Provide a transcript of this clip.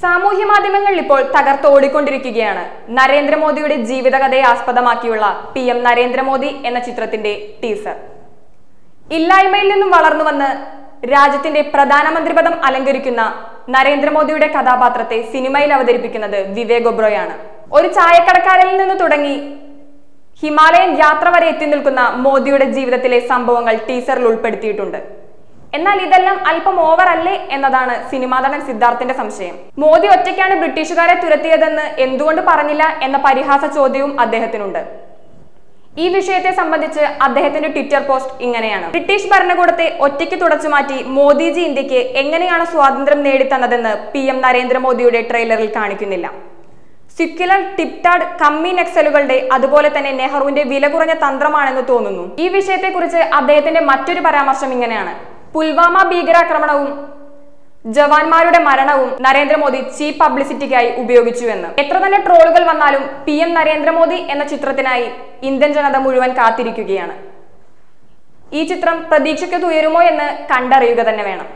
സാമൂഹ്യ മാധ്യമങ്ങളിൽ ഇപ്പോൾ തകർത്തോടിക്കൊണ്ടിരിക്കുകയാണ് നരേന്ദ്രമോദിയുടെ ജീവിതകഥയെ ആസ്പദമാക്കിയുള്ള PM നരേന്ദ്രമോദി എന്ന ചിത്രത്തിന്റെ ടീസർ. ഇല്ലായ്മയിൽ നിന്നും വളർന്നു വന്ന് രാജ്യത്തിന്റെ പ്രധാനമന്ത്രി പദം അലങ്കരിക്കുന്ന നരേന്ദ്രമോദിയുടെ കഥാപാത്രത്തെ സിനിമയിൽ അവതരിപ്പിക്കുന്നത് വിവേക് ഒബ്റോയാണ്. ഒരു ചായക്കടക്കാരനിൽ നിന്ന് തുടങ്ങി ഹിമാലയൻ യാത്ര വരെ എത്തി നിൽക്കുന്ന മോദിയുടെ ജീവിതത്തിലെ സംഭവങ്ങൾ ടീസറിൽ ഉൾപ്പെടുത്തിയിട്ടുണ്ട്. എന്നാൽ ഇതെല്ലാം അല്പം ഓവർ അല്ലേ എന്നതാണ് സിനിമാ നടൻ സിദ്ധാർത്ഥിന്റെ സംശയം. മോദി ഒറ്റയ്ക്കാണ് ബ്രിട്ടീഷുകാരെ തുരത്തിയതെന്ന് എന്തുകൊണ്ട് പറഞ്ഞില്ല എന്ന പരിഹാസ ചോദ്യവും അദ്ദേഹത്തിനുണ്ട്. ഈ വിഷയത്തെ സംബന്ധിച്ച് അദ്ദേഹത്തിന്റെ ട്വിറ്റർ പോസ്റ്റ് ഇങ്ങനെയാണ്: ബ്രിട്ടീഷ് ഭരണകൂടത്തെ ഒറ്റയ്ക്ക് തുടച്ചുമാറ്റി മോദിജി ഇന്ത്യക്ക് എങ്ങനെയാണ് സ്വാതന്ത്ര്യം നേടിത്തന്നതെന്ന് PM നരേന്ദ്രമോദിയുടെ ട്രെയിലറിൽ കാണിക്കുന്നില്ല. സ്വിക്കിലർ ടിപ്റ്റാഡ് കമ്മി നക്സലുകളുടെ അതുപോലെ തന്നെ നെഹ്റുവിന്റെ വില കുറഞ്ഞ തന്ത്രമാണെന്ന് തോന്നുന്നു. ഈ വിഷയത്തെക്കുറിച്ച് അദ്ദേഹത്തിന്റെ മറ്റൊരു പരാമർശം ഇങ്ങനെയാണ്: പുൽവാമ ഭീകരാക്രമണവും ജവാന്മാരുടെ മരണവും നരേന്ദ്രമോദി ചീപ്പ് പബ്ലിസിറ്റിക്കായി ഉപയോഗിച്ചുവെന്ന്. എത്ര തന്നെ ട്രോളുകൾ വന്നാലും PM നരേന്ദ്രമോദി എന്ന ചിത്രത്തിനായി ഇന്ത്യൻ ജനത മുഴുവൻ കാത്തിരിക്കുകയാണ്. ഈ ചിത്രം പ്രതീക്ഷയ്ക്കൊത്ത് ഉയരുമോ എന്ന് കണ്ടറിയുക തന്നെ വേണം.